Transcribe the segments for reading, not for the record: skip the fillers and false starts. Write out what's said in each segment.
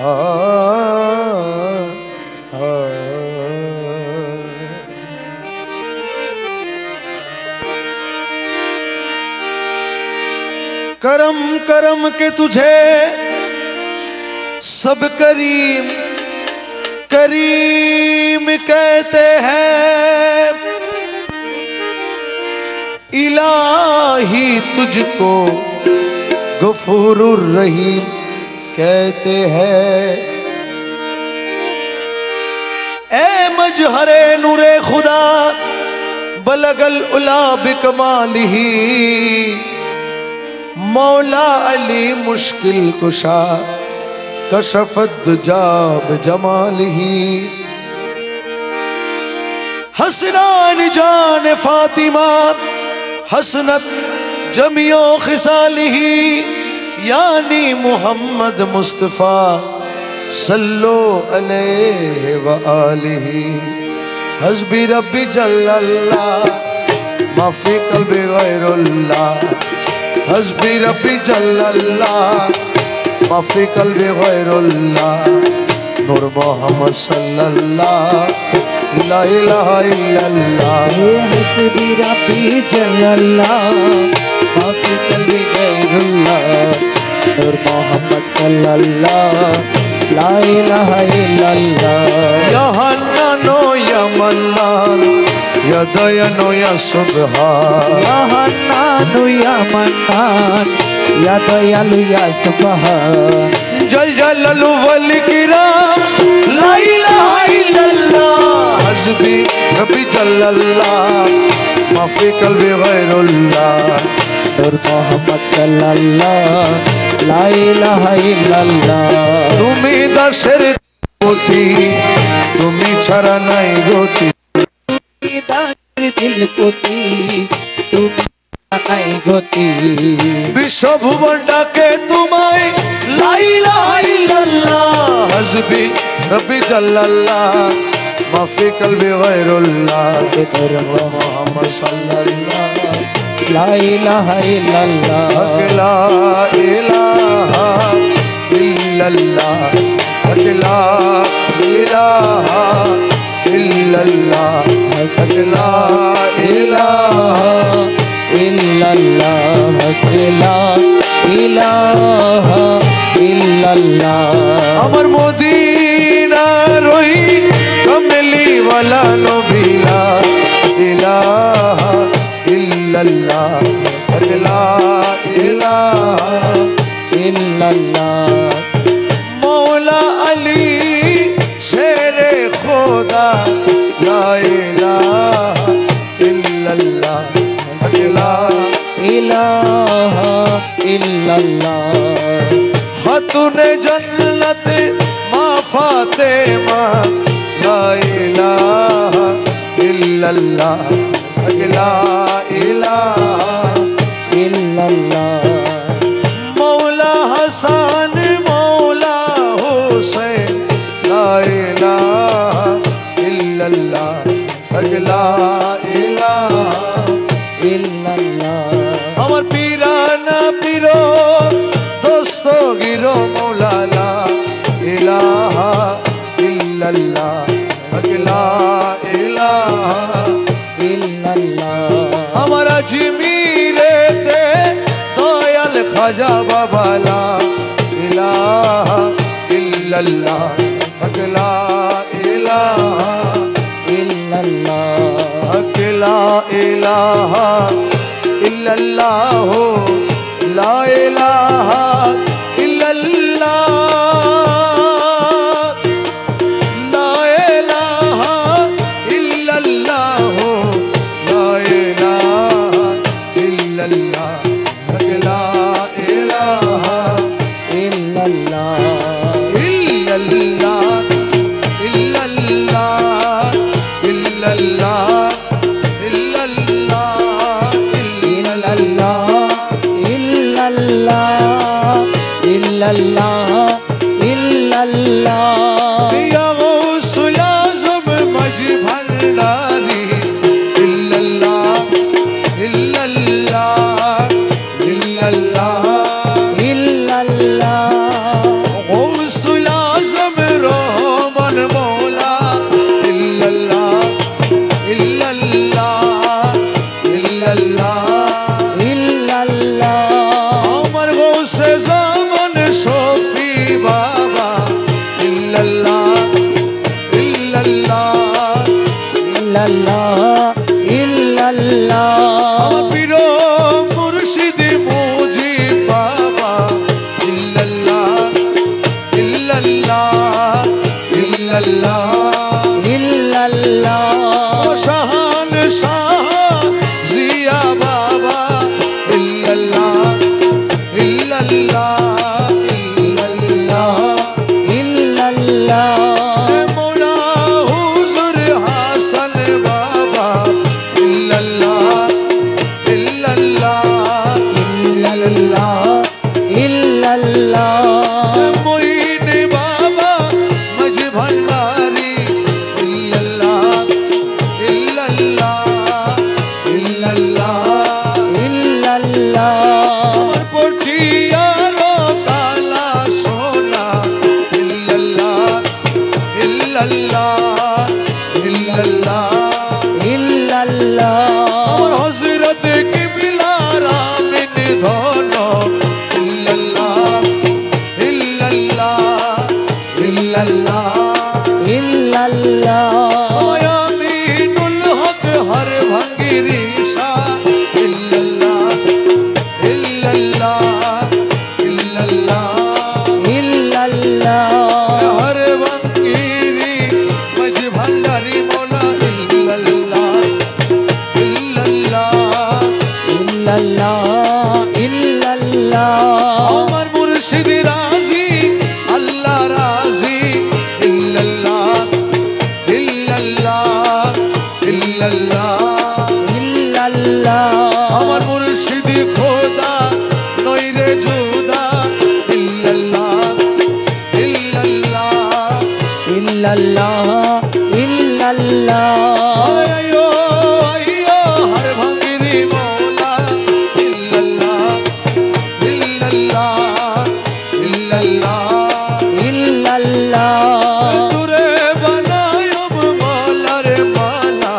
आ, आ, करम करम के तुझे सब करीम करीम कहते हैं, इलाही तुझको गफूरुर रहीम कहते हैं। ए मजहरे नूरे खुदा बलगल उला बिकमालिही, मौला अली मुश्किल कुशा कशफत दुजाब जमालिही। हसनान जान फातिमा हसनत जमियो खिसालिही, यानी मोहम्मद मुस्तफा सल्लो अलैहि व आलिही। हस्बी रब्बी जल्लल्लाह माफी कल्बी गैरुल्लाह, हस्बी रब्बी जल्लल्लाह माफी कल्बी गैरुल्लाह। नूर मोहम्मद सल्लल्लाह ला इलाहा इल्लल्लाह। हस्बी रब्बी जल्लल्लाह माफी कल्बी गैरुल्लाह। नूर मोहम्मद सल्लल्लाह ला इलाहा इल्लल्लाह। या हन्नानो या मन्नान या दयानो या सुबहान, या हन्नानु या मन्नान या दयालु या सुबहान। जल जलालु वल किराम ला इलाहा इल्लल्लाह। हस्बी रब्बी जल्लल्लाह माफी कल्बी गैरुल्लाह। नूर मोहम्मद सल्लल्लाह ला इलाहा इल्लल्लाह। তুমি দাসের গতি, তুমি ছাড়া নাই গতি। দাসের দিল গতি, তুমি নাই গতি। বিশ্বভুবন ডাকে তোমায় লা ইলাহা ইল্লাল্লাহ। হসবি রব্বি জাল্লাল্লাহ মাফি কলবি গয়রুল্লাহ। নূর মুহাম্মদ সাল্লাল্লাহ লা ইলাহা ইল্লাল্লাহ। লা ইলাহা ইল্লাল্লাহ, লা ইলাহা ইল্লাল্লাহ, লা ইলাহা ইল্লাল্লাহ, লা ইলাহা ইল্লাল্লাহ। আমার মদিনার ওই কমলি ওয়ালা নবী লা ইলাহা ইল্লাল্লাহ, লা ইলাহা ইল্লাল্লাহ। मौला अली शेरे खुदा ला इलाहा इल्लल्लाह, ला इलाहा इल्लल्लाह। खातूने जन्नत माँ फातिमा ला इलाहा इल्लल्लाह, ला इलाहा इल्लल्लाह। मौला हसन मौला हुसैन ला इलाहा इल्लल्लाह, ला इलाहा इल्लल्लाह। আমার পীরানা পীরো দোস্ত গিরো মৌলা লা ইলাহা ইল্লাল্লাহ, লা ইলাহা ইল্লাল্লাহ। আমার আজমিরেতে দয়াল খাজা বাবা লা ইলাহা ইল্লাল্লাহ, লা ইলাহা ইল্লাল্লাহ। লা ইলাহা ইল্লাল্লাহ, লা ইলাহা ইল্লাল্লাহ, লা ইলাহা ইল্লাল্লাহ, লা ইলাহা ইল্লাল্লাহ, লা ইলাহা ইল্লাল্লাহ। ইল্লাল্লাহ ইল্লাল্লাহ ইল্লাল্লাহ इल्लल्लाह इल्लल्लाह। या गौस या ज़ब मज भंडारी इल्लल्लाह इल्लल्लाह इल्लल्लाह इल्लल्लाह। गौस या বাবা ইল্লাল্লাহ ইল্লাল্লাহ ইল্লাল্লাহ ইল্লাল্লাহ আমার পীর মুর্শিদ মুজিব বাবা ইল্লাল্লাহ ইল্লাল্লাহ ইল্লাল্লাহ ইল্লাল্লাহ শাহান শাহ জিয়া বাবা ইল্লাল্লাহ ইল্লাল্লাহ ইল্লাল্লাহ ইল্লাল্লাহ মৌলা হুজুর হাসান বাবা ইল্লাল্লাহ ইল্লাল্লাহ ইল্লাল্লাহ ইল্লাল্লাহ মঈন বাবা মজ ভান্ডারি ইল্লাল্লাহ ইল্লাল্লাহ ইল্লাল্লাহ ইল্লাল্লাহ আমার পটিয়ার কালা সোনা ইল্লাল্লাহ ইল্লাল্লাহ ইল্লাল্লাহ ইল্লাল্লাহ আমার হযরত কিবলা রামিন ধন ইল্লাল্লাহ ইল্লাল্লাহ ইল্লাল্লাহ ইল্লাল্লাহ আমিনুল হক হর ভাঙ্গিরি শাহ ইল্লাল্লাহ ইল্লাল্লাহ ইল্লাল্লাহ ইল্লাল্লাহ হর ভাঙ্গিরি মজ ভান্ডারি মৌলা ইল্লাল্লাহ ইল্লাল্লাহ ইল্লাল্লাহ ইল্লাল্লাহ আমার মুর্শিদ রাজি আল্লাহ রাজি ইল্লাল্লাহ ইল্লাল্লাহ ইল্লাল্লাহ ইল্লাল্লাহ আমার মুর্শিদ খোদা নইরে জুদা ইল্লাল্লাহ ইল্লাল্লাহ ইল্লাল্লাহ ইল্লাল্লাহ আয়ো আয়ো হর ভাঙ্গিরি মৌলা ইল্লাল্লাহ ইল্লাল্লাহ ইল্লাল্লাহ ইল্লাল্লাহ তুরে বানায়ব মালার মালা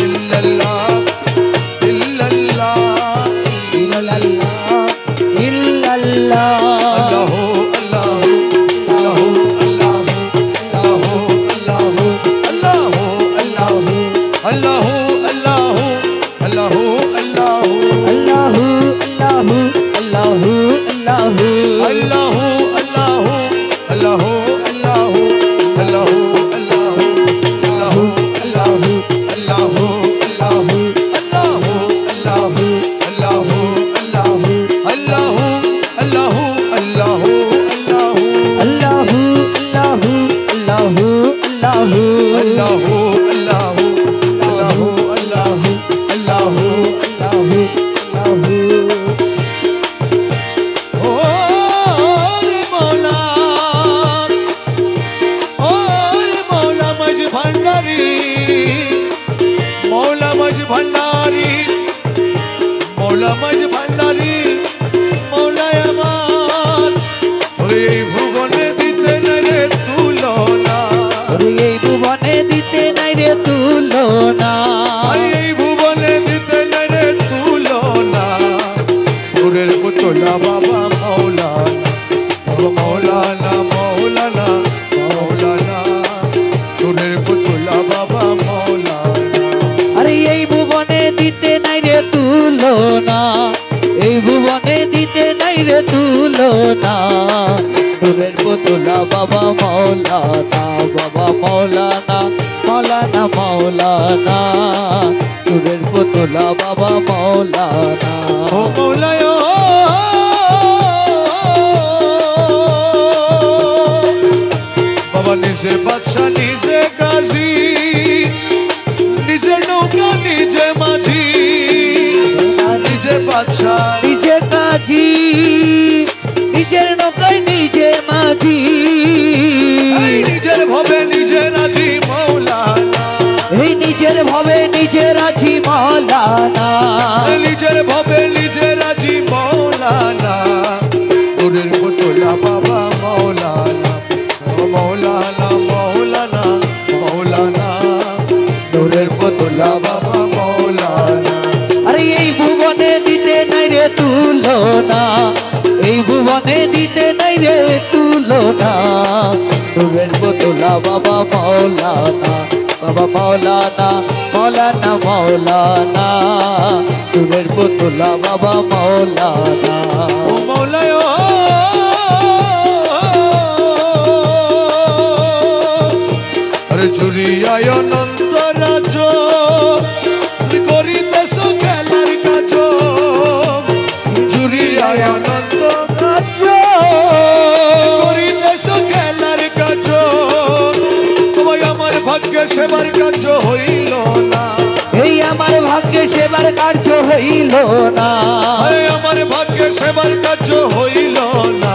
ইল্লাল্লাহ ইল্লাল্লাহ ইল্লাল্লাহ ইল্লাল্লাহ আল্লাহ আল্লাহ আল্লাহ আল্লাহ আল্লাহ আল্লাহ আল্লাহ আল্লাহ আল্লাহু আল্লাহু আল্লাহু আল্লাহু আল্লাহ আল্লাহ আল্লাহ আল্লাহ আল্লাহ আল্লাহ मौला मज भंडारी मौला मज भंडारी मौला আমার ওরে এই ভুবনে দিতে নাই রে তুলনা এই ভুবনে দিতে নাই রে তুলনা আরে এই ভুবনে দিতে নাই রে তুলনা নূরের পুতলা বাবা মৌলানা মৌলানা মৌলানা নূরের পুতলা বাবা মৌলানা আরে এই ভুবনে দিতে নাই রে তুলনা এই ভুবনে দিতে নাই রে তুলনা নূরের পুতলা বাবা মৌলানা মৌলানা মৌলানা নূরের পুতলা বাবা মৌলানা ও মৌলায় বাবা নিজে বাদশা নিজে গাজী নিজে নৌকা নিজে মাঝি নিজে বাদশা নিজে কাজী নিজের নৌকায় নিজে মাঝি নিজের ভবে নিজে রাজি মৌলানা এই নিজের ভবে নিজে রাজি মৌলানা নিজের ভবে নিজে রাজি মৌলানা নূরের পুতলা বাবা মৌলানা মৌলানা মৌলানা মৌলানা নূরের পুতলা বাবা মৌলানা আরে এই ভুবনে দিতে নাই রে তুলনা এই ভুবনে দিতে নাই রে তুলনা বাবা মৌলানা, বাবা মৌলানা, মৌলানা মৌলানা, নূরের পুতুলা বাবা মৌলানা। ও মৌলায় আরে জুড়িয়ায় অনন্ত রাজ করিতেছ খেলার কাজ, জুড়িয়ায় অনন্ত রাজ করিতেছ খেলার কাজ, তোমায় আমার ভাগ্যে সেবার কাজ হইল না, এই আমার ভাগ্যে সেবার কার্য হইল না, আরে আমার ভাগ্যে সেবার কাজ হইল না।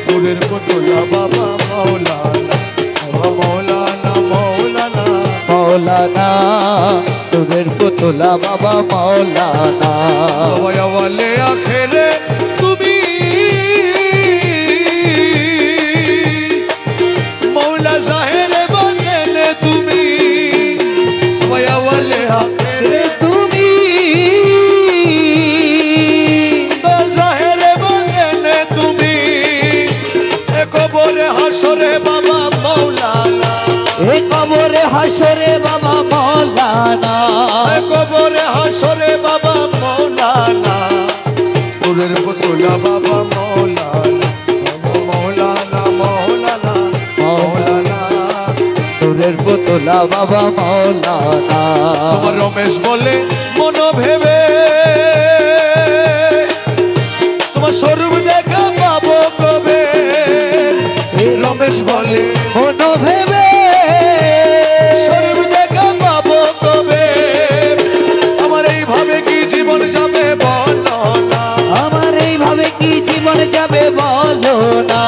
নূরের পুতুলা বাবা মৌলানা, বাবা মৌলানা মৌলানা। মৌলানা, নূরের পুতুলা বাবা মৌলানা। দয়াওয়ালে আখেরে তুমি মৌলা জাহেরে বাতেনে তুমি, দয়াওয়ালে আখেরে তুমি জাহেরে বাতেনে তুমি, এ কবরে হাসরে বাবা মৌলানা, এ কবরে হাসরে বাবা মৌলানা, এ কবরে হাসরে বাবা মৌলানা। নূরের পুতুলা বাবা মৌলানা, বাবা মৌলানা মৌলানা মৌলানা। নূরের পুতুলা বাবা মৌলানা। তোমার রমেশ বলে মন ভেবে, তোমার স্বরূপ দেখা পাবো কবে, রমেশ বলে মন ভেবে স্বরূপ দেখা পাবো কবে, আমার এইভাবে কি জীবন যাবে বলো না, আমার এইভাবে কি জীবন যাবে বলো না,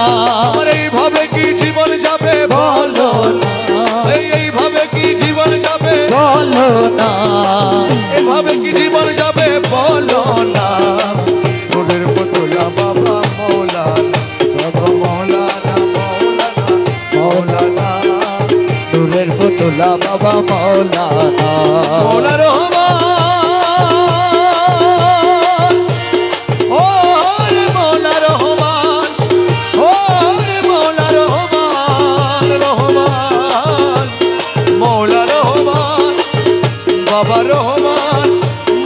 আমার এইভাবে কি জীবন যাবে বলো বলো না, না, এইভাবে কি জীবন যাবে, বলো না, এভাবে কি জীবন যাবে বলো না। নূরের পুতুলা বাবা মৌলানা, বাবা মৌলানা মৌলানা মৌলানা। নূরের পুতুলা বাবা মৌলানা। মৌলা রহমান, ও রে মৌলা রহমান, ও রে মৌলা রহমান, রহমান মৌলা রহমান, বাবা রহমান,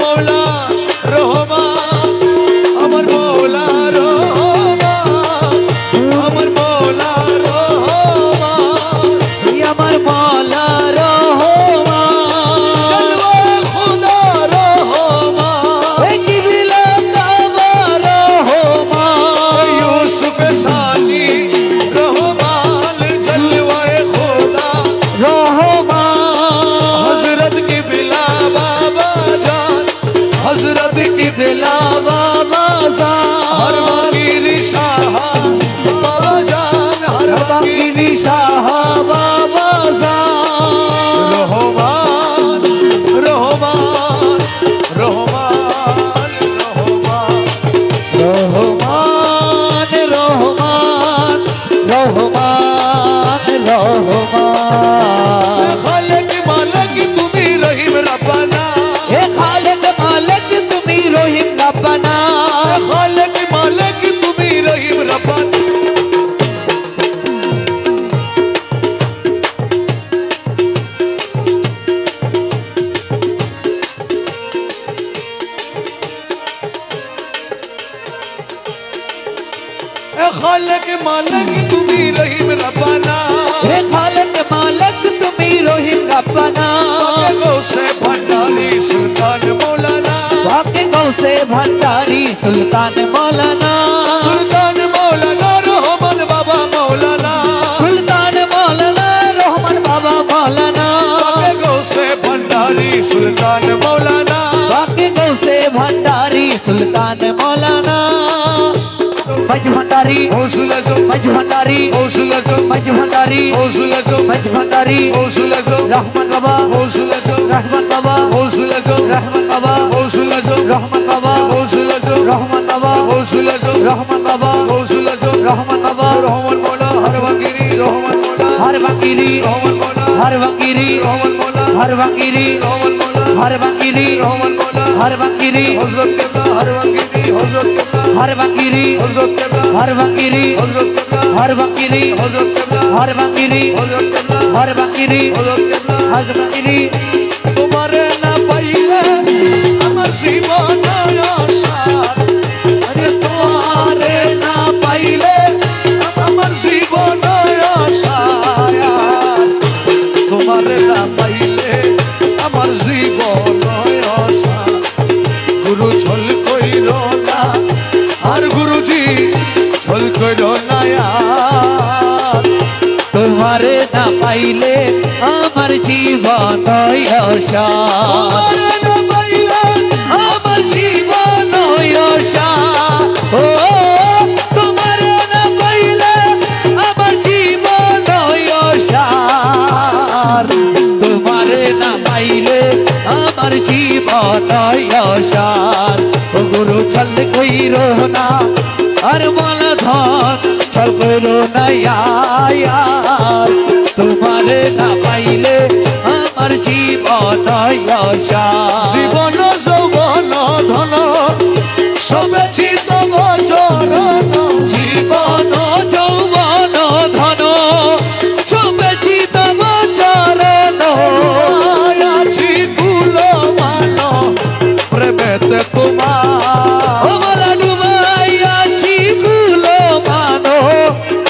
মৌলা রহমান, আমার মৌলা রহমান, আমার মৌলা রহমান। আমার মৌলা রহমান, জলওয়া খুদা রহমান, এ কিবিলা কাবা রহমান, यूसुफ सानी रहमान, जलवाए खुदा রহমান, हजरत की बिला बाबा जान, हजरत की দিলা বাবা हर জান, फकीर शाह बाबा जान, हर फकीर বাকিরি শাহ বাবা জান, रहमान रहमान रहमान रहमान। রহমান রহমান রহমান রহমান। खालिक मालिक तुम्ही रहीम रब्बाना, হে খালেক মালিক তুমি রহিম রব্বানা, खालिक मालिक तुम्ही रहीम रब्बाना। खालिक मालिक तुम्ही रहीम रब्बाना, হে খালেক মালিক তুমি রহিম রব্বানা, से भंडारी सुल्तान मौलाना, বাকে গৌসে ভান্ডারি সুলতান মৌলানা, सुल्तान मौलाना रहमान बाबा मौलाना, সুলতান মৌলানা রহমান বাবা মৌলানা, से भंडारी सुल्तान मौलाना। বাকে গৌসে ভান্ডারি সুলতান মৌলানা, মজ ভান্ডারি हौसला जो মজ ভান্ডারি हौसला जो মজ ভান্ডারি हौसला जो মজ ভান্ডারি हौसला जो রহমান বাবা हौसला जो রহমান বাবা हौसला जो রহমান বাবা हौसला जो রহমান বাবা हौसला जो রহমান বাবা हौसला जो রহমান বাবা हौसला जो রহমান বাবা रहमान मौला हर বাকিরি রহমান মোলা हर बाकिरी রহমান মোলা हर बाकिरी রহমান মোলা हर बाकिरी রহমান মোলা हर बाकिरी রহমান মোলা हर बाकिरी হযরত কেবলা হর বাকিরি হযরত কেবলা हर बाकिरी হযরত কেবলা हर बाकिरी হযরত কেবলা हर बाकिरी হযরত কেবলা हर बाकिरी হযরত কেবলা हर बाकिरी হযরত কেবলা हर बाकिरी তোমারে না পাইলে আমার জীবন অসার अरे तुम्हारे ना पाइले আমার জীবন অসার তোমারে না পাইলে আমার জীবন অসার গুরু ছল কইর না আর গুরুজি ছল কইর না আর तुम्हारे ना पाइले अमर जीवन यशा তোমারে না পাইলে अमर जीवन यशा ओ तुम्हारे ना पाइले अमर जीवन यशा तुम्हारे ना पाइले अमर जीवन यशा गुरु छल कोई रोना अरे मोल धन छल कोई रोना यार तुम्हारे ना पाइले अमर जीवन यशा জীবন যৌবন ধন সবে চিতব চরণ জীবন যৌবন ধন শুভেছি তব চরণ আছি কুল মান প্রেমেতে তোমার অমলা ডুবাই আছি কুল মানো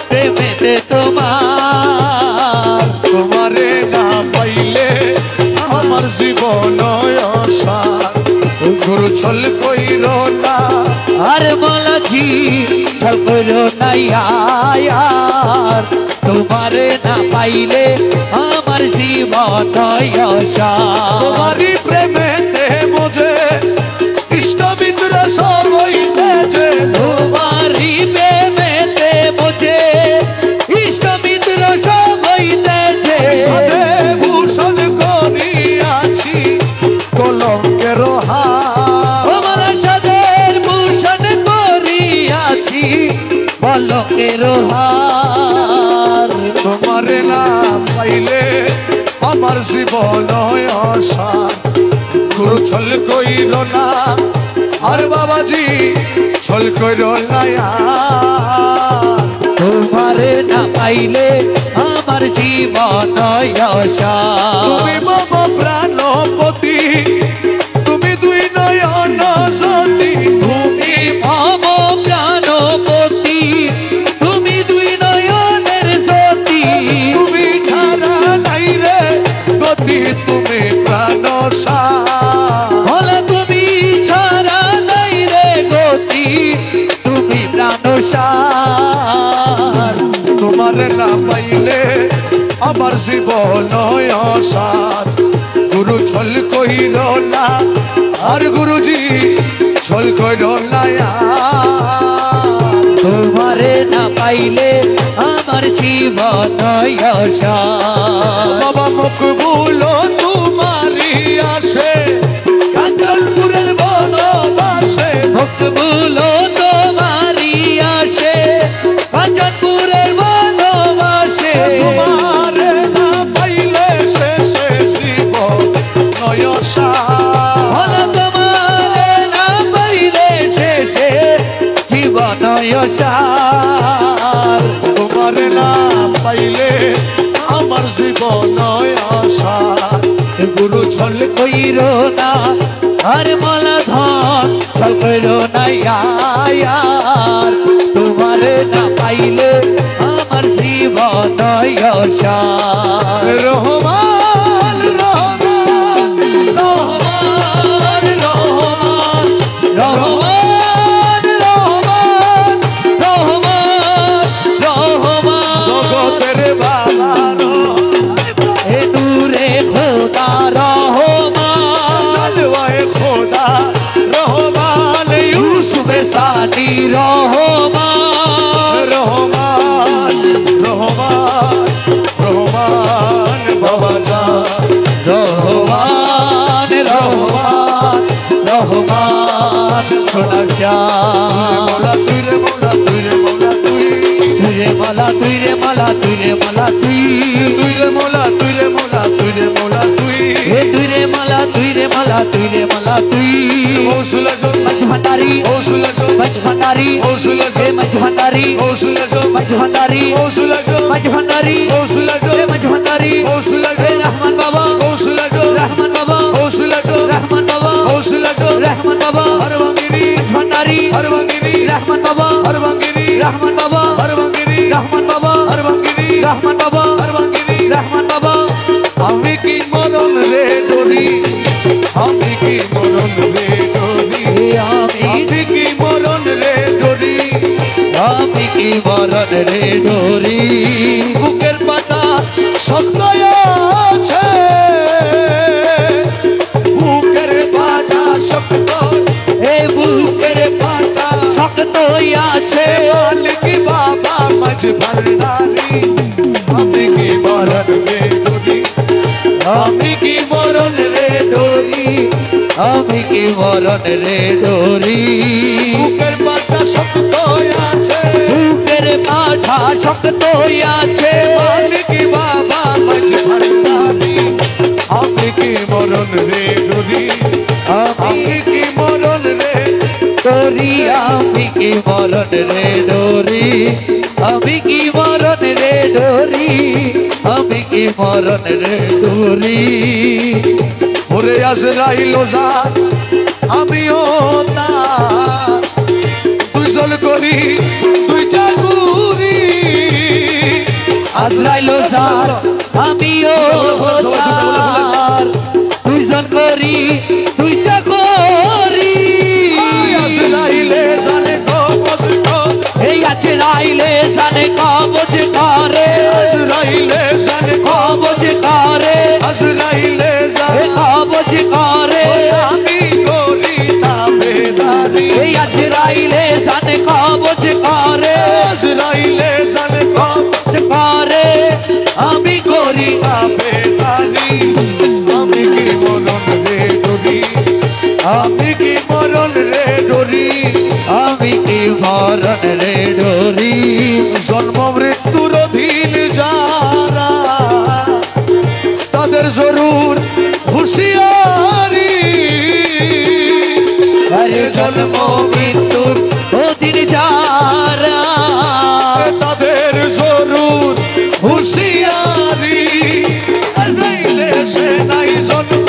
প্রেমেতে তোমার তোমারে না পাইলে আমার জীবন অসার গুরু ছল কইর না আর বলাছি ছল করো না यार তোমারে না পাইলে আমার জীবন यशा তোমারি প্রেমেতে বোঝে ইষ্ট মিত্র সব হইতেছে তোমারি প্রেমেতে বোঝে ইষ্ট মিত্র সব হইতেছে সাধে ভূষণ করিয়াছি কলঙ্কের হার আমার সাদের ভূষণ করিয়াছি পলকের হার তোমারে না পাইলে আমার জীবন অসার গুরু ছল কইর না আর বাবাজি ছল কইর না আর। তোমারে না পাইলে আমার জীবন यशा তুমি মম প্রাণপতি তুমি দুই নয়ন জ্যোতি তুমি মম প্রাণপতি তুমি দুই নয়নের জ্যোতি তুমি ছাড়া নাই রে গতি তুমি প্রাণ বলে তুমি ছাড়া নাই রে গতি তুমি প্রাণসার তোমারে না পাইলে আমার জীবন অসার গুরু ছল কইর না আর গুরুজি ছল কইর না আর। তোমারে না পাইলে আমার জীবন यशा বাবা মকবুল তোমারি আসে কাঞ্চনপুরের বনবাসে মকবুল তোমারি আসে কাঞ্চনপুরের বনবাসে তোমারে না পাইলে শেষে জীবন নয়সা বলে তোমারে না পাইলে শেষে জীবন यशा তোমারে না পাইলে আমার জীবন আশা গুরু ছল কইর না আর মালা ধন ছল কইর না यार তোমারে না পাইলে আমার জীবন यशा রহমান রহমান রহমান রহমান রহমান রহমান রহমান রহমান জগতের বাবার এ নূরে খোদা রহমান জলওয়ায়ে খোদা রহমান ইউসুফ সানি রহমান রহমান রহমান রহমান বাবা জান রহমান রহমান রহমান সোনা চাঁদ মৌলা তুই রে মৌলা তুই রে মৌলা তুই তুই মালা তুই রে মালা তুই রে মালা তুই তুই রে মোলা তুই রে মোলা তুই রে মোলা তুই হে তুই রে মালা তুই রে মালা তুই রে মালা তুই হৌসলা গো মঞ্চ ভান্ডারি হৌসলা গো মঞ্চ ভান্ডারি হৌসলা গো হে মঞ্চ ভান্ডারি হৌসলা গো মঞ্চ ভান্ডারি হৌসলা গো মঞ্চ ভান্ডারি হৌসলা গো হে মঞ্চ ভান্ডারি হৌসলা হে গো রহমান বাবা হৌসলা গো রহমান বাবা হৌসলা গো রহমান বাবা হৌসলা গো রহমান বাবা হর বাঙ্গিরি মঞ্চ ভান্ডারি হর বাঙ্গিরি রহমান বাবা হর বাঙ্গিরি রহমান বাবা হর বাঙ্গিরি রহমান বাবা হর বাঙ্গিরি রহমান বাবা হর বাঙ্গিরি রহমান বাবা আমি কি মরণ রে ডরি আমি কি মরণ রে ডরি হে আমি আমি কি মরণ রে ডরি আমি কি মরণ রে ডোরি বুকের পাটা শক্ত আছে বুকের পাটা শক্ত হে বুকের পাতা শক্ত আছে মালিক বাবা মাঝ ভান্ডারি আমি কি মরণ রে ডরি আমি কি মরণ রে ডোরি আমি কি মরণ রে ডোরি বুকের পাটা শক্ত আছে বুকের পাঠা শক্ত আছে মালিক বাবা মাঝ ভান্ডারি আমি কি মরণ রে ডরি আমি কি মরণ রে ডোরি আমি কি মরণ রে ডোরি আমি কি মরণ রে ডোরি আমি কি মরণ রে ডোরি ওরে আজরাইল যা আমিও তা দুইজন করি দুই চাকুরি আজরাইল যার আমিও তার দুইজন করি দুই চাকরি আজরাইলে জানে কষ্ট এই আজরাইলে জানে কবজ করে আজরাইলে জানে কবজ করে আজরাইলে এ জানে কবজ করে আমি করি তাবেদারি এই আজরাইলে জানে কবজ করে আজরাইলে জানে কবজ করে আমি করি তাবেদারি আমি কি মরণ রে ডরি আমি কি মরণ রে ডরি আমি কি মরণ রে ডোরি জন্ম মৃত্যুর অধীন যারা তাদের জরুর হুঁশিয়ারি আরে জন্ম মৃত্যুর অধীন যারা তাদের জরুর হুঁশিয়ারি যাইলে সে নাই জন্ম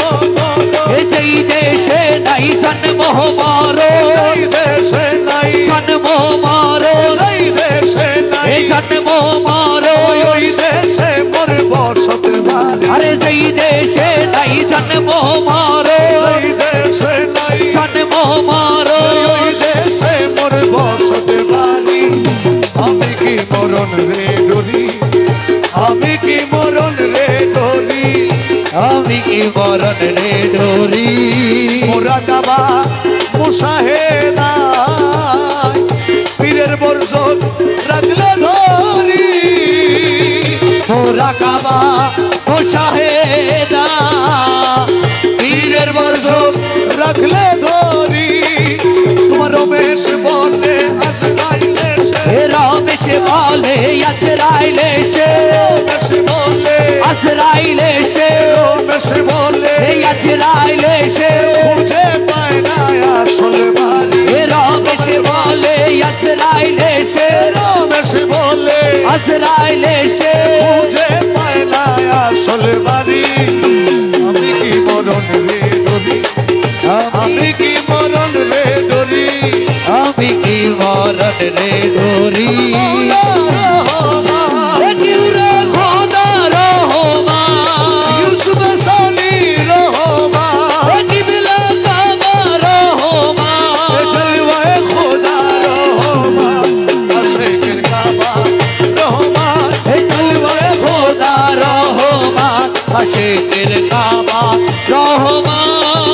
এ যেই দেশে নাই জন্ম মর সেই দেশে নাই জন্ম মর সেই দেশে নাই এ জন্ম মর ওই দেশে মোর বসত বাড়ি আরে যেই দেশে নাই জন্ম মর সেই দেশে নাই জন্ম মর ওই দেশে মোর বসত বাড়ি আমি কি মরণ রে ডরি আমি কি মরণ রে ডরি আমি কি মরণ রে ডোরি মোরা কাবা মুসাহেদা পীরের বর্ষণ রাখলে ধরি মোরা কাবা মোশাহেদা পীরের বর্ষণ রাখলে ধরি তোমার রমেশ বলে আসলাইলে সে হে রমেশ বলে আজরাইলে সে রমেশ বলে আজরাইলে সে রমেশ বলে হে আজরাইলে সে খুঁজে পায় না আসল বাড়ি হে রমেশ বলে আজরাইলে সে রমেশ বলে আজরাইলে সে খুঁজে পায় না আসল বাড়ি আমি কি মরণ রে ডরি আমি কি মরণ রে ডরি আমি কি মরণ রে ডোরি এ কিউরে খোদা রহমান ইউসুফ সানি রহমা এ কিবলা কাবা রহমান জলওয়ায়ে খোদা রহমা আশিকের কাবা রহমা হে জলওয়ায়ে খোদা রহমান আশিকের কাবা রহমান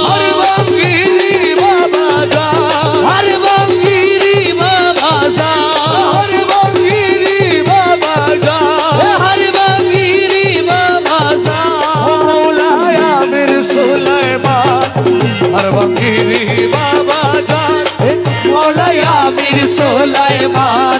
হর বাঙ্গিরি বাবা যা হর বঙ্গিরি বাবা যা হর বাঙ্গিরি বাবা যা হর বঙ্গিরি বাবা যা মৌলায় আমির সুলাইমান হর বাঙ্গিরি বাবা যা মৌলায় আমির সুলাইমান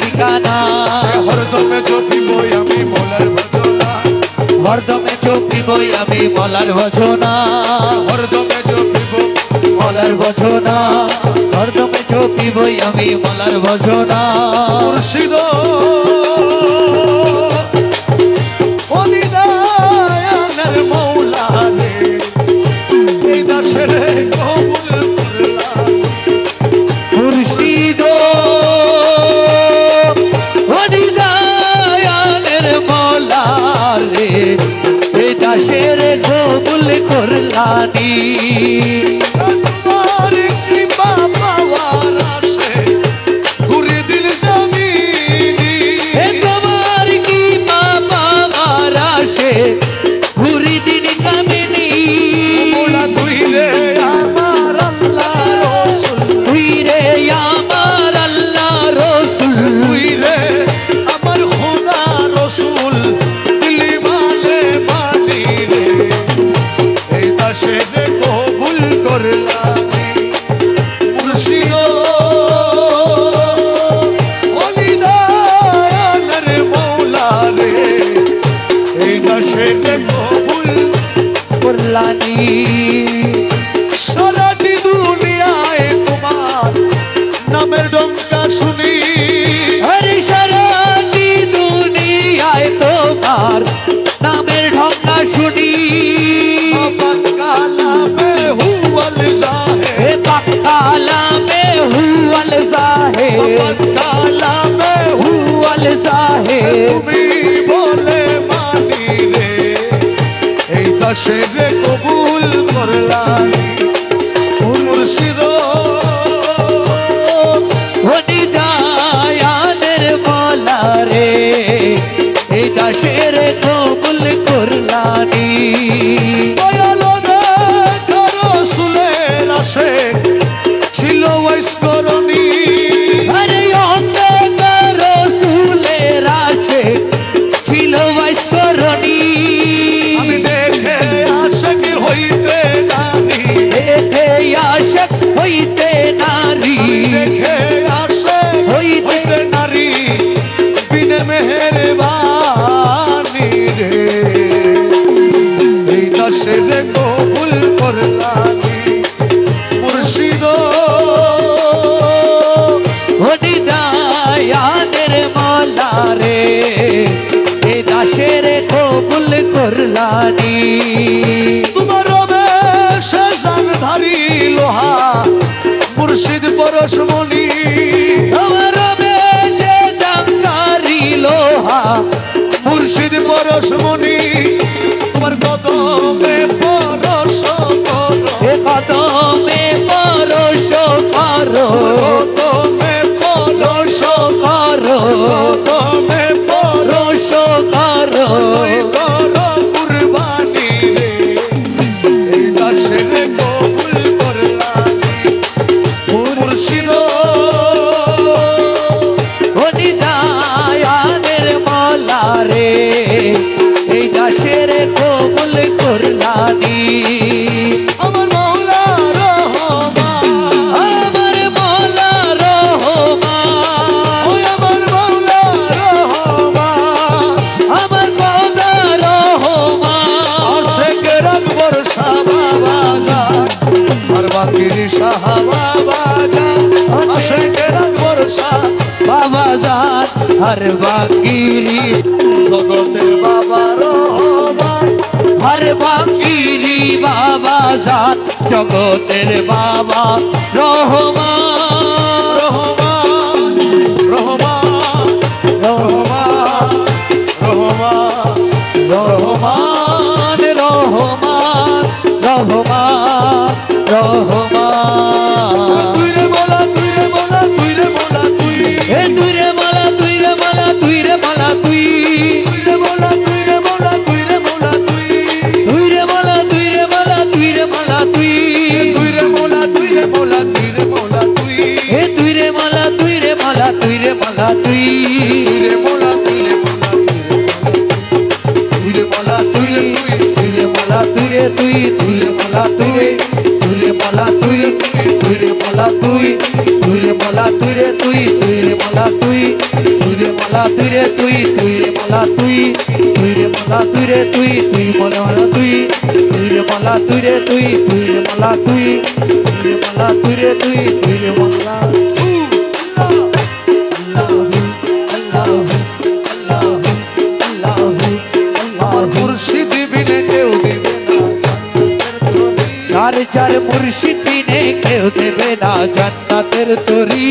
ঠিকানা হরদমে জপিবই আমি মোলার ভজনা হরদমে চোখিবই আমি মলার ভজনা হরদমে জপিব মলার ভজনা হরদমে চোখিবই আমি মলার ভজনা মুর্শিদ অনিদায়ানের মৌলা রে এই দাসের কবুল করলাম মুর্শিদ হরিদায়ানের মৌলা রে এই দাসের কবুল করলানি তোমার কৃপা পাওয়ার আশে ঘুরে দিল জমিনি এ তোমার কি বাবা মারাসে ঘুরি দিন কামিনী মোলা তুই রে আমার আল্লাহ রসুল তুই রে আমার আল্লাহ রসুল তুই রে আমার খোদা রসুল দিলি মানে মানি রে এই দাসে যে কবুল করলামি মুর্শিদ অনিদায়ানের মৌলা রে এই দাসে যে কবুল করলানি সারাটি দুনিয়ায় তোমার নামের ডঙ্কা শুনি হরি সারাটি দুনিয়ায় তোমার নামের ঢঙ্কা শুনি কালামে হুয়াল জাহে এ পাকালা মে হুয়াল জাহে কালামে হুয়াল জাহে তুমি বলে মানি রে এই দাসে যে কবুল করলামি মুর্শিদ হরিদায়ানের মৌলা রে এই দাসের কবুল করলানি দয়াল দেখা রসুলের আসে ছিল বৈস্করণী আরে অন্ধকার রসুলের আছে ছিল বৈস্করণী আমি দেখে আশাক হইতে নারী দেখে আশক হইতে নারী দেখে আসে হইতে নারী বিনে মেহেরবানি রে এই দাসে যে কবুল করলামি মুর্শিদ হরিদায়ানের মৌলা রে এই দাসের কবুল করলানি তোমার বেশে জানধারী লোহা মুর্শিদ পরশমণি আমার বেশে জাঙ্গারি লোহা মুর্শিদ পরশমণি তোমার কদমে পরশ করো এ কদমে পরশ করো কদমে পরশ করো কদমে পরশ পরশ করো করো কুরবানি রে এই দাসে কবুল করলামি মুর্শিদ হরিদায়ানের মৌলা রে এই দাসের কবুল করলানি আমার মৌলা রহমান আমার মৌলা রহমান ওই আমার মৌলা রহমান আমার খোদা রহমান আশেক আকবর শাহ বাবা জান আর বাকির শাহ বাবা জান আশেক আকবর শাহ বাবা জান আর বাকিরি জগতের বাবা রহমান আর বাকিরি বাবা জান জগতের বাবা রহমান রহমান রহমান রহমান রহমান রহমান রহমান রহমান রহমান তুই রে বলা তুই রে বলা তুই রে বলা তুই এ তুই রে মালা তুই রে মালা তুই রে মালা তুই তুই রে বলা তুই রে বলা তুই রে বলা তুই তুই রে মালা তুই রে মালা তুই রে মালা তুই তুই রে বলা তুই রে বলা তুই রে বলা তুই এ তুই রে মালা তুই রে মালা তুই রে মালা তুই তুই রে বলা তুই রে বলা তুই রে বলা তুই তুই রে মালা তুই রে তুই তুই রে মালা তুই রে তুই রে মালা তুই তুই তুই রে মোলা তুই, তুই রে মোলা তুই রে তুই, তুই রে মোলা তুই, তুই রে মোলা তুই রে তুই, তুই রে মোলা তুই, তুই রে মোলা তুই রে তুই, তুই মোলা তুই, তুই রে মোলা তুই রে তুই, তুই রে মোলা তুই, তুই রে মোলা তুই রে তুই, তুই রে মোলা মুর্শিদ বিনে কেউ দেবে না চার চার মুর্শিদ বিনে কেউ দেবে না জান্নাতের তরি।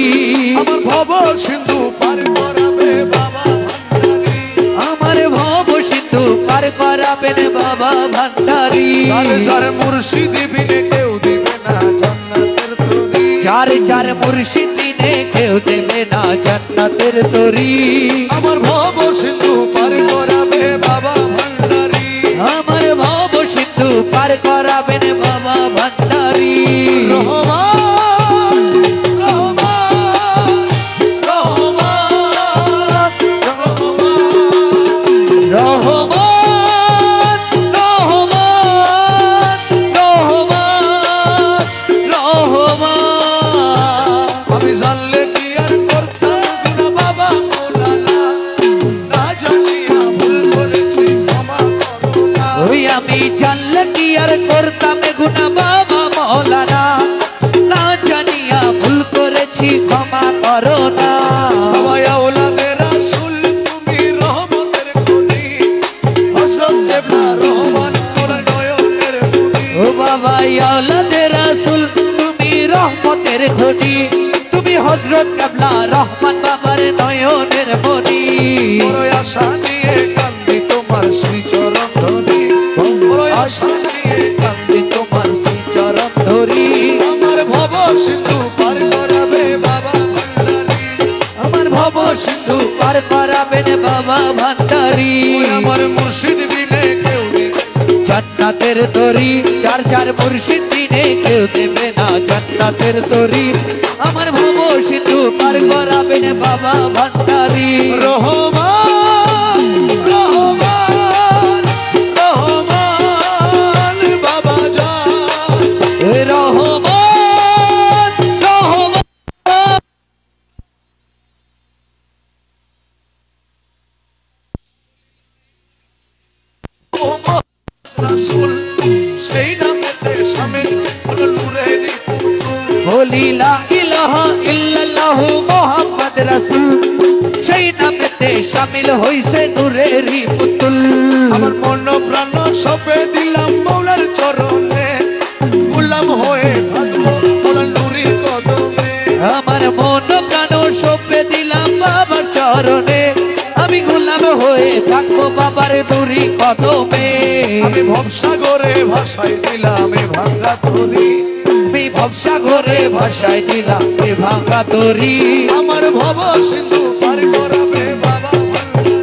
আমার ভব সিন্ধু পার করাবে বাবা ভান্ডারী, আমার ভব সিন্ধু পার করাবেন বাবা ভান্ডারী। চার চার মুর্শিদ বিনে কেউ দেবে না জান্নাতের তরি, চার চার মুর্শিদ বিনে কেউ দেবে না জান্নাতের তরি। আমার ভব সিন্ধু পার করাবে বাবা ভান্ডারী, আমার ভব সিন্ধু পার করাবেন বাবা ভান্ডারী। রহমান রহমান রহমান রহমান রহমান রহমান রহমান রহমান। আমি জানলে কি আর করতাম না বাবা মৌলানা, না জানিয়া ভুল করেছি ক্ষমা করো না। ওই আমি জানলে কি আর করতাম গুনা বাবা মৌলানা, না জানিয়া ভুল করেছি ক্ষমা করো না। বাবা আওলাদে রাসূল তুমি রহমতের খনি, হযরত ইবনে রহমান তোমার নয়নের মনি। ও বাবা আওলাদে রাসূল তুমি রহমতের খনি, তুমি হযরত কাবলা রহমান বাবার নয়নের মনি। বড় আশা নিয়ে কান্দি তোমার শ্রীচরণ ধরি, বড় আশা নিয়ে কান্দি তোমার শ্রীচরণ ধরি। আমার ভব সিন্ধু পার করাবে বাবা ভান্ডারী, আমার ভব সিন্ধু পার করাবেন বাবা ভান্ডারী। আমার মুর্শিদ বিনে কেউ দেবে জান্নাতের তরি, চার চার মুর্শিদ বিনে কেউ দেবে না জান্নাতের তরি। আমার ভব সিন্ধু পার করাবেন বাবা ভান্ডারী। রহমান রহমান রহমান বাবা জান, রহমান রহমান মোহাম্মদ রাসূল সেই নামেতে শামিল হলো নূরেরই পুতুল। বলি লা ইলাহা ইল্লাল্লাহু মুহাম্মদ রাসূল, সেই নামেতে শামিল হইছে নূরেরই পুতুল। আমার মন প্রাণ সপে দিলাম মৌলার চরণে, গোলাম হয়ে থাকবো মৌলার নুরি কদমে। আমার মন প্রাণ সঁপে দিলাম বাবার চরণে, আমি গোলাম হয়ে থাকবো বাবার দুরি কদমে। আমি ভবসাগরে ভাসাই দিলাম এ ভাঙ্গা তরি, আমি ভবসাগরে ভাসায় দিলাম এ ভাঙা তরি। আমার ভব সিন্ধু পার করাবে বাবা ভান্ডারী,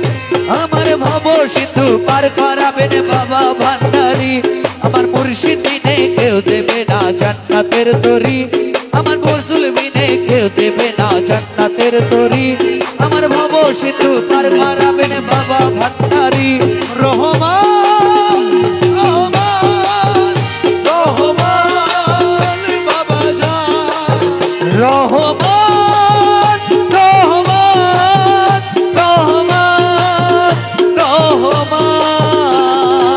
আমার ভব সিন্ধু পার করাবেন বাবা ভান্ডারী। আমার মুর্শিদ বিনে কেউ দেবে না জান্নাতের তরি, আমার বরসুল বিনে কেউ দেবে না জান্নাতের তরি। আমার ভব সিন্ধু পার করাবেন বাবা ভান্ডারী। রহমান রহমান রহমান বাবা জান, রহমান রহমান রহমান রহমান।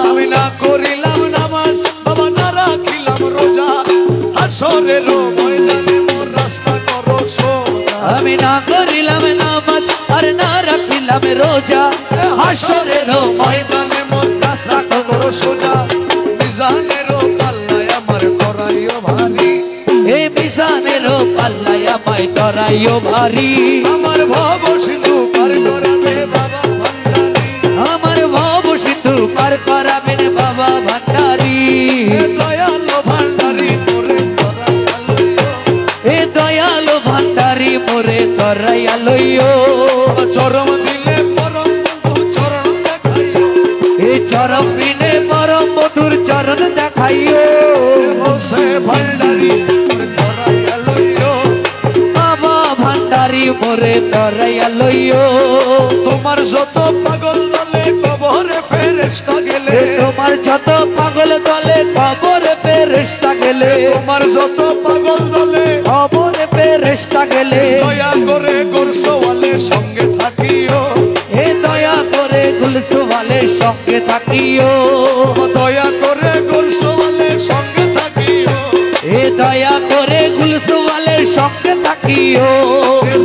আমি না করিলাম নামাজ বাবা, না রাখিলাম রোজা, হাসরের ময়দানে মোর রাস্তা করো সোজা। আমি না করিলাম নামাজ আর না রাখিলাম রোজা, হাসরের ময়দানে মোর রাস্তা করো সোজা, মিজানের পাল্লায় আমার করাইও ভারী, এই মিজানের পাল্লায় আমায় ধরাইও ভারী। আমার ভব সিন্ধু পার করাবে বাবা ভান্ডারী, আমার ভব সিন্ধু পার করাবেন বাবা ভান্ডারী। এ দয়ালো ভান্ডারী মোরে করাইয়া এ দয়ালো ভান্ডারী মোরে ধরাইয়া লইও। চরম দিলে পরম বন্ধু চরণ দেখাইও, এই চরম বিনে পরম মধুর চরণ দেখাইও। বসে ভান্ডারী মোরে করাইয়া লইও, বাবা ভান্ডারী মোরে ধরাইয়া লইও। তোমার যত পাগল দলে কবরে ফেরেশতা গেলে, তোমার যত পাগল দলে কবর ফেরেশতা গেলে, তোমার যত পাগল দলে ফেরেশতা গেলে দয়া করে গোরসওয়ালের সঙ্গে থাকিও এ দয়া করে গুলসওয়ালের সঙ্গে থাকিও দয়া করে গোরসওয়ালের সঙ্গে থাকিও এ দয়া করে গুলসওয়ালের সঙ্গে থাকিও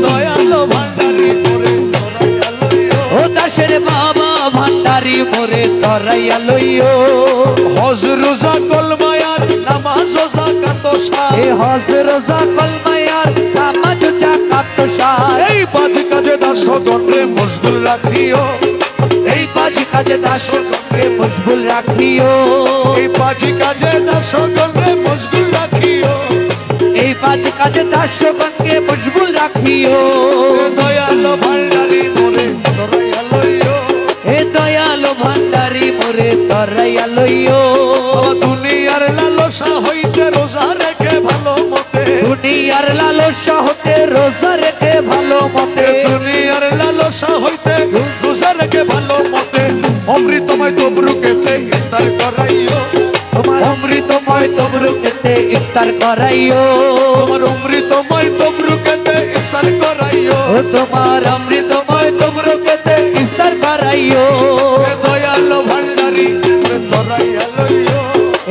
দয়ালো ভান্ডারি করে ধরাইয়া লইও ও দাসের বাবা ভান্ডারি মোরে ধরাইয়া লইও হজ রোজা কলমায়ার নামাজ ও যাকাত ও সার এ হজ রোজা কলমায়ার নামাজ যাকাত সার এই পাঁচ কাজে দাসগণরে মশগুল রাখিও এই পাঁচ কাজে দাসগণকে মশগুল রাখিও এই পাঁচ কাজে দাসগণরে মশগুল রাখিও এই পাঁচ কাজে দাসগণকে মশগুল রাখিও দয়ালো ভান্ডারি মোরে ধরাইয়া লইও এ দয়ালো ভান্ডারি মোরে ধরাইয়া লইও বাবা দুনিয়ার লালসা হইতে রোজা রেখে ভালো মতে দুনিয়ার লালসা হতে রোজা রেখে ভালো মতে দুনিয়ার লালসা হইতে রোজা রেখে ভালো মতে অমৃতময় তবরুকেতে ইফতার করাইও তোমার অমৃতময় তবরুকেতে ইফতার করাইও তোমার অমৃতময় তবরুকেতে ইফতার করাইও ও তোমার অমৃতময় তবরুকেতে ইফতার করাইও এ দয়ালো ভান্ডারি মোরে ধরাইয়া লইও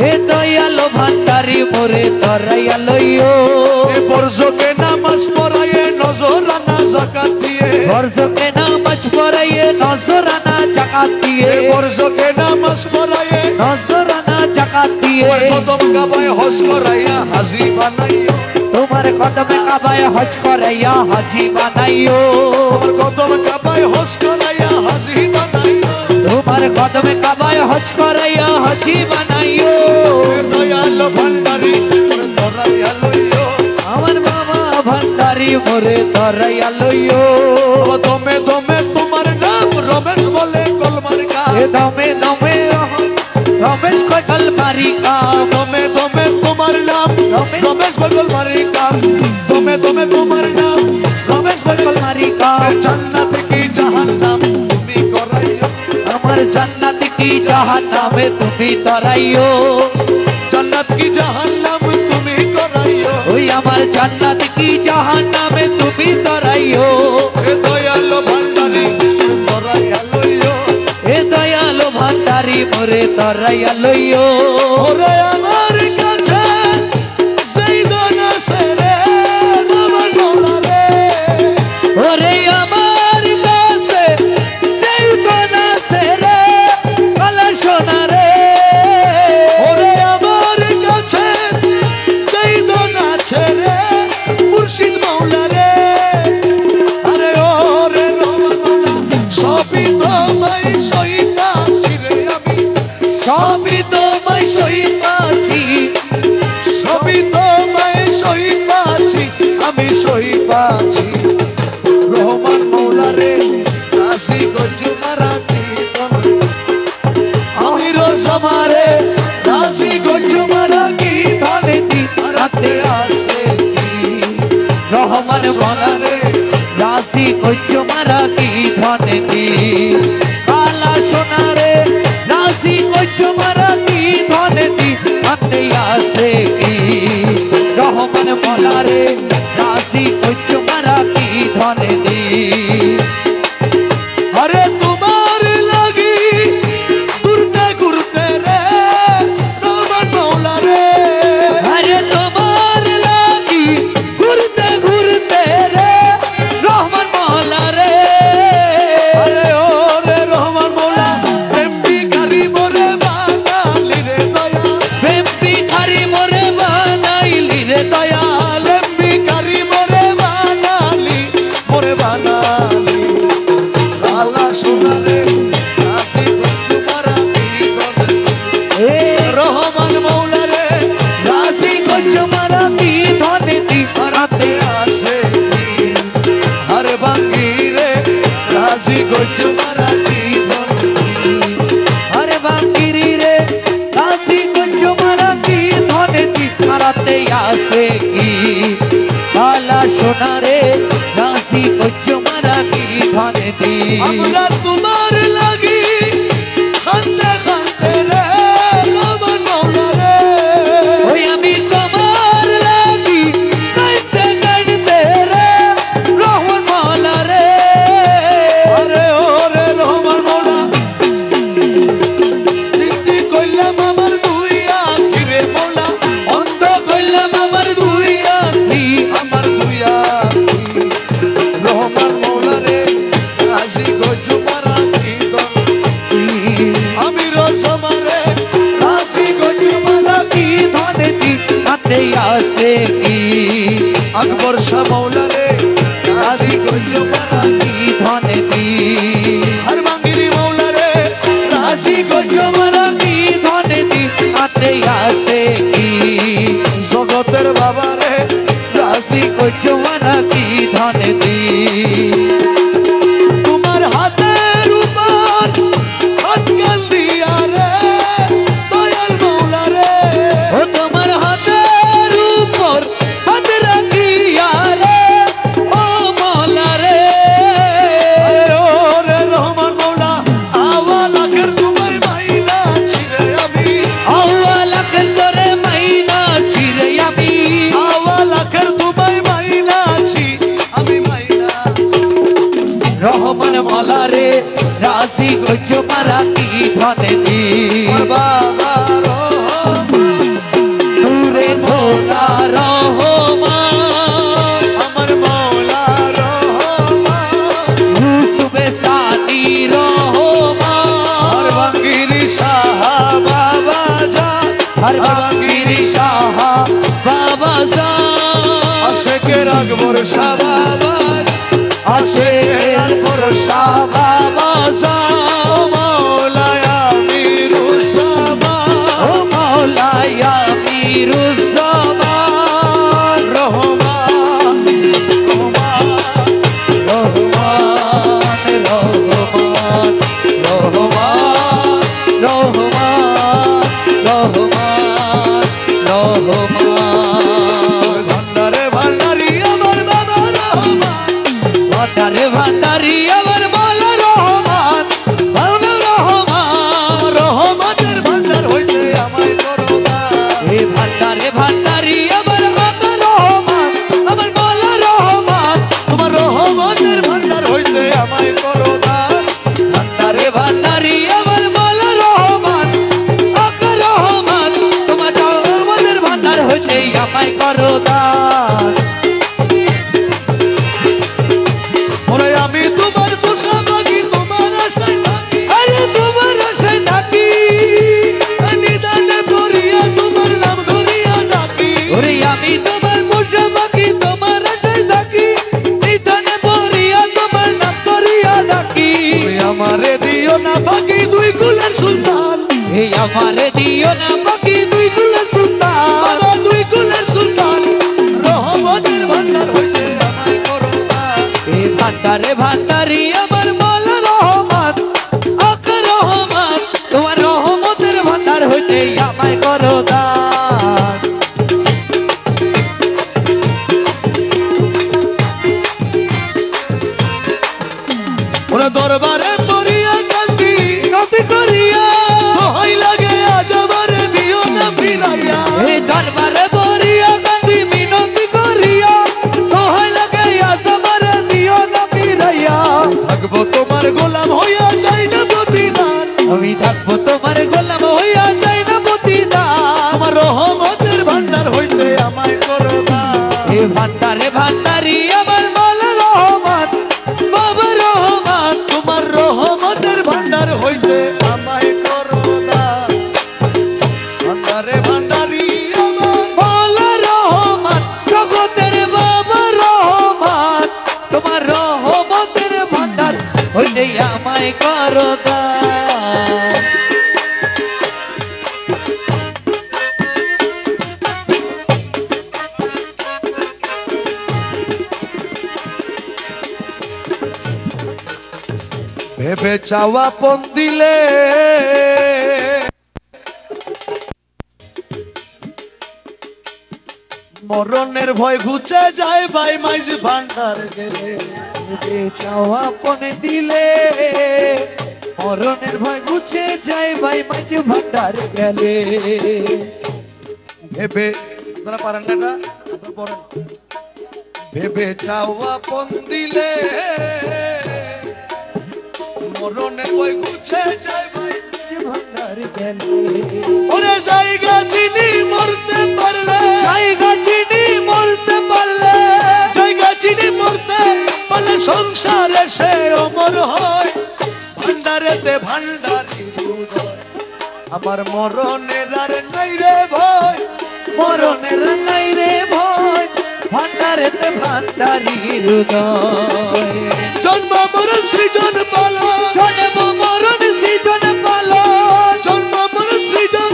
এ দয়ালো ভান্ডারি মোরে ধরাইয়া লইও এ বর্জকে নামাজ পড়াইয়ে নজরানা যাকাত দিয়ে বর্জকে নামাজ পড়াইয়ে নজরানা জাকাত দিয়ে এ বর্জকে নামাজ পড়াইয়ে নজরানা জাকাত দিয়ে কদম কাবায় হজ করাইয়া হাজি বানাইও তোমার কদমে কাবায় হজ করাইয়া হাজি বানাইও তোমার কদম কাবায় হজ করাইয়া হাজি বানাইও তোমার কদমে কাবায় হজ করাইয়া হাজি বানাইও এ দয়ালো ভান্ডারি মোরে ধরাইয়া লইও আমার বাবা ভান্ডারি মোরে ধরাইয়া লইও ও দমে দমে তোমার নাম রমেশ বলে কলমার কা এ দমে দমে রমেশ কল মারিকা দমে দমে তোমার নাম রমেশ- রমেশ বগল মারিকা দমে দমে তোমার নাম রমেশ কল মারিকা এ জান্নাত কি জাহান্নাম তুমি করাইও আমার জান্নাত কি জাহান্নামে তুমি ধরাইও জান্নাত কি জাহান্নাম তুমি করাইও ওই আমার জান্নাত কি জাহান্নামে তুমি ধরাইও এ দয়ালো ভান্ডারি ধরাইয়া লইও এ দয়ালো ভান্ডারি মোরে ধরাইয়া লইও ওরে আমার কাছে সেই দানা সেরে আমার মৌলা রে ওরে আমার কাছে সেই কোনা সেরে কালা সোনা রে ওরে আমার কাছে সেই দানা ছেড়ে মুর্শিদ মৌলা রে আরে ওরে রহমানা সবই তোমায় সইতা ছিরে আমি সবই তোমায় সইতাছি সবই তোমায় সইতাছি আমি সইতাছি রহমান মৌলা রে আসি গঞ্জু মারাতি আমি রোজমারে রাশি গজমারা কি ধানেতি রাতে আসে রহমান বলারে রাশি গজমারা কি ধানেতি কালা সোনারে রাশি গজমারা কি ধানেতি আতে আসে কি রহমান বলারে রাশি গজমারা কি ধানেতি আরে তোমার লাগি ঘুরতে ঘুরতে রে রহমান মৌলা রে আরে তোমার লাগি ঘুরতে ঘুরতে রে রহমান মহল্লা রে আরে ওরে রহমান মৌলা এমপি গাড়ি মোরে বাঙালি রে দয়া বেম্পি খারি মোরে বানাইলি রে দয়াল এমপি গাড়ি মোরে বাঙালি মোরে বাঙালি কালা সোনারে আসি তোমারা এ রহমান মৌলা রে রাশি গজমারা কি ধনেতি রাতে আসে হর বাঙ্গি রে রাজি গোচ মারাতি আরে বাঙ্গিরি রে রাশি গজমারা কি ধনেতি মারাতে আসে কি কালা সোনা রে রাশি গজমারা কি ধনেতি আমরা তোমার লাগি খান্তে খান্তে রে রহমান মৌলা রে ওই আমি তোমার লাগি কাঁদতে কাঁদতে হাতে আছে কি আকবর শাহ মৌলা রে রাজি গঞ্জ মারা কি ধনে দি হর বাঙ্গিরি মৌলা রে রাজি গঞ্জ জমারা কি ধনে দি হাতে আছে কি জগতের বাবা রে রাশি কো জমারা কি ধনে দি তোমার হাতের উপর হাত কান দিয়া রে দয়াল মৌলা রে ও তোমার হাতের উপর হাত রাখিয়া রে ও মৌলা রে ও রে রহমান মৌলা আওয়ালাকের তোমার মাইনা ছিরে আমি আওয়ালাকের তোরে মাইনা ছিরে আমি আওয়ালাকের তোমার মাইনা ছি আমি মাইনা রহমান মৌলা রে রাশি কো জমারা কি ধনে দি বাবা রহমান নূরে মৌলা রহমান আমার মৌলা রহমান ইউসুফে সানি আর রহমান বাঙ্গিরি শাহ বাবা যা হর বাঙ্গিরি শাহ বাবা জান আশেকের আকবর শাহ বাবা আসে ভরসা বাবা জান মৌলায় আমিরুজ্জামান ও মৌলায়া মিরুজ্জামান রহমান রহমান রহমান রহমান রহমান রহমান রহমান রহমান ভান্ডারে ভান্ডারি আমার বাবা রহমান ভান্ডারে ভান্ডারি আমার মৌলা রহমান মৌলা রহমান রহমানের ভান্ডার হইতে আমায় করোনা এ ভান্ডারে ভান্ডারি আমার আকা রহমান আমার মৌলা রহমান তোমার রহমানের ভান্ডার হইতে আমায় করোনা ভান্ডারে ভান্ডারি আমার মৌলা রহমান আকা রহমান তোমার আমাদের ভান্ডার হইতে আমায় করো দান ওরে আমি তোমার পোষা মাগি তোমার আশায় থাকি আরে তোমার আশায় থাকি নিদানে পড়িয়া তোমার নাম ধরিয়া ডাকি ওরে আমি তোমার পোষা পাখি তোমার আশায় থাকি নিধনে পড়িয়া তোমার নাম করিয়া ডাকি তুমি আমারে দিও না ফাঁকি দুই কুলের সুলতান এই আমারে দিও না পাখি দুই কুলের সুলতান বাবা দুই কুলের সুলতান রহমতের ভান্ডার হইতে আমায় করোনা এই ভান্ডারে ভান্ডারি আমার মৌলা রহমান আকা রহমান তোমার রহমতের ভান্ডার হইতে আমায় করো দান ওরে দরবারে পড়িয়া কান্দি নবী করিয়া দোহাই লাগে আজ আমারে দিও না ফিরাইয়া এই দরবারে বরিয়া গান্ধী মিনতি করিয়া তোহাই লাগে আসবার দিও না ফিরাইয়া থাকবো তোমার গোলাম হইয়া চাই না প্রতিদান আমি থাকবো তোমার গোলাম হইয়া যাই না প্রতিদান আমার রহমতের ভান্ডার হইতে আমায় করোনা এই ভান্ডারে ভান্ডারি আমার মৌলা রহমান বাবা রহমান তোমার রহমতের ভান্ডার হইতে আমায় করোনা ভান্ডারে ভান্ডারি আমার মৌলা রহমান জগতের বাবা রহমান তোমার রহমতের ভান্ডার হইতে আমায় করো দান ভেবে চাওয়া পন দিলে মরণের ভয় ঘুচে যায় ভাই মাইজ ভান্ডার গেলে চাওয়া পনে দিলে মরণের ভয় গুছে যায় ভাই মাঝে ভান্ডার গেলে ভেবে আপনারা পারেন না এটা আপনারা পড়েন ভেবে চাওয়া পন দিলে মরণের ভয় ঘুচে যায় ভাই মাঝে ভান্ডার গেলে ওরে জায়গা চিনি মরতে পারলে জায়গা চিনি মরতে পারলে জায়গা চিনি মরতে পারলে সংসারে সে অমর হয় ভান্ডারেতে ভান্ডারি হৃদয়। আমার মরণের আর নাই রে ভয় মরণের নাই রে ভয় ভান্ডারেতে ভান্ডারির হৃদয় জন্ম মরণ সৃজন পালন জন্ম মরণ সৃজন পালন জন্ম মরণ সৃজন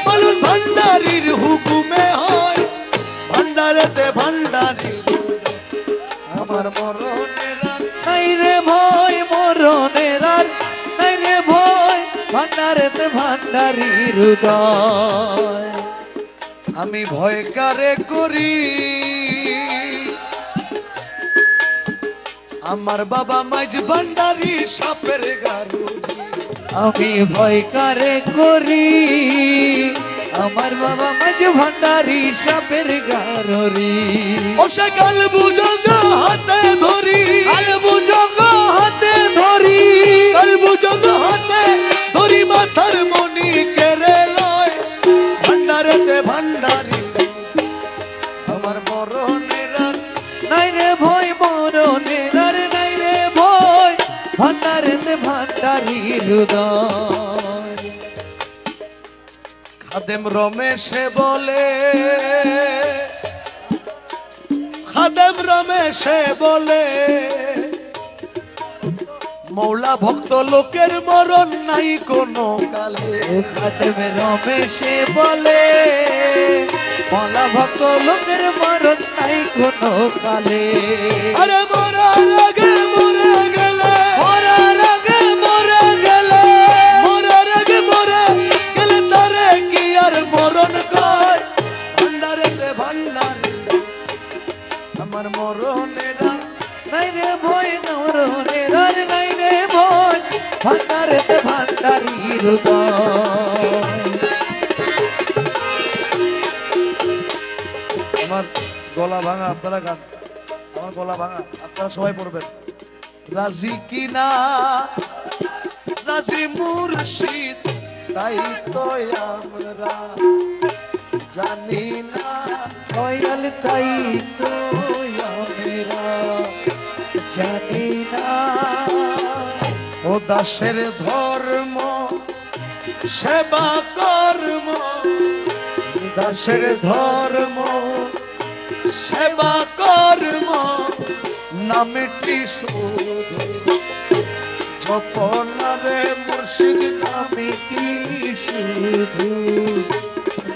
পালন ভান্ডারির হুকুমে হয় ভান্ডারেতে ভান্ডারির আমার মরণের আর নাই রে ভয় মরণের আর নাই রে ভয় ভান্ডারেতে ভান্ডারির হৃদয় আমি ভয় কারে করি আমার বাবা মাঝ ভান্ডারি সাপের গারু আমি ভয় কারে করি আমার বাবা মাঝ ভান্ডারি সাপের গাররি ও সে কাল বুঝঙ্গ হাতে ধরি আল বুজঙ্গ হাতে ধরি কাল বুঝঙ্গ হাতে ধরি মাথার মনি কেড়ে লয় ভান্ডারেতে ভান্ডারি আমার মরণের আর নাই রে ভয় মরণের আর নাই রে ভয় ভান্ডারেতে ভান্ডারি হৃদয় খাদেম রমেশে বলে খাদেম রমেশে বলে মৌলা ভক্ত লোকের মরণ নাই কোনো কালে খাদেম রমেশে বলে মলা ভক্ত লোকের মরণ নাই কোনো কালে আরে মরার আগে মরে গেলে মরার আগে মরে গেলে মরার আগে মরে গেলে তারে কি আর মরণ কয় ভান্ডারেতে ভান্ডারি আমার মরণের আর নাই রে ভয় মরণের আর নাই রে ভয় ভান্ডারেতে ভান্ডারি হৃদয় আমার গলা ভাঙা আপনারা গান আমার গলা ভাঙা আপনারা সবাই পড়বেন রাজি কিনা রাজি মুর্শিদ তাই তো আমরা জানি না দয়াল তাই তো আমরা জানি না ও দাসের ধর্ম সেবা কর্ম দাসের ধর্ম সেবা কর্ম নামটি শুধু জপনারে মুর্শিদ আমি কি শুধু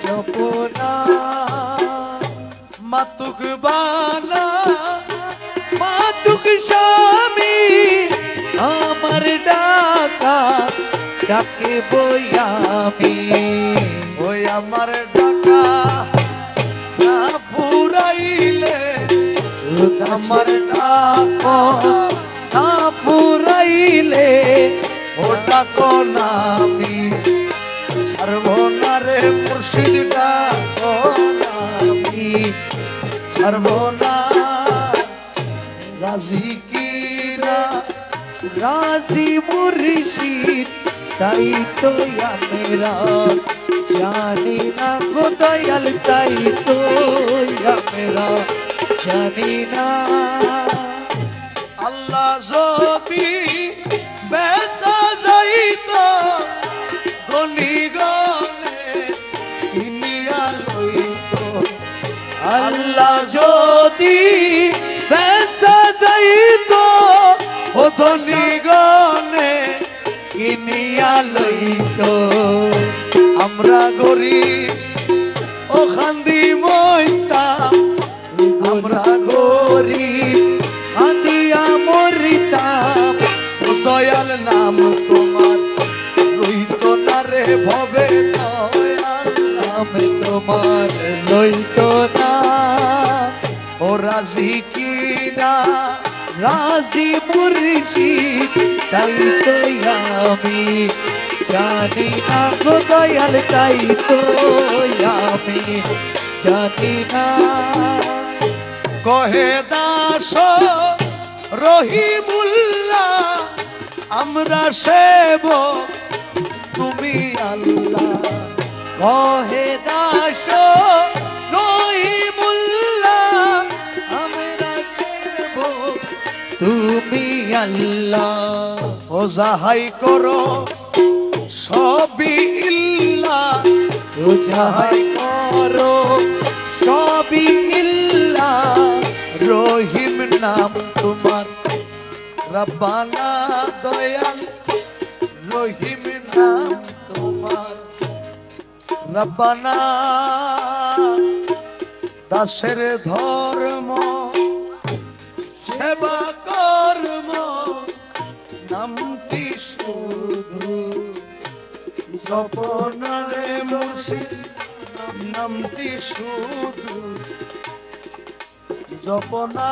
জপনা মাতুক বানা মাতুক স্বামী আমার ডাকা ডাকে বইয়ামি ওই আমার ডাকা না ফুরাইলে আমার ডাকা না ফুরাইলে ও ডাকো না আমি ছাড়বো না রে মুর্শিদ ডাকো না আমি ছাড়বো না রাজি কিনা রাজি মুর্শিদ তাই তো মেরা জানি না গো দয়াল তাই তো মেরা জানি না আল্লাহ যদি বেসা যাইতো গনি গনে কিনিয়া লইতো আল্লাহ যদি বেসা যাইতো ও ধনী গনে কিনিয়া লইতো আমরা গরিব ও খান্দি মইতাম আমরা গরিব আদিয়া মরিতাম ও দয়াল নাম তোমার রইতো না রে ভবে দয়াল আমি তোমার লইতো না ও রাজি কিনা রাজি মুর্শিদ তাই তো আমি জানি না গো দয়াল তাই তো আমি জানি না কহে দাস রহিমুল্লাহ আমরা সেব তুমি আল্লাহ কহে দাস রহিমুল্লাহ আমরা সেবক তুমি আল্লাহ ও যাহাই করো সবই ইল্লাহ ও যাহাই করো সবই ইল্লা রহিম নাম তোমার রব্বানা দয়াল রহিম নাম তোমার রব্বানা দাসের ধর্ম সেবা কর্ম নামটি শুধু জপনারে মুর্শিদ নামটি শুধু জপনা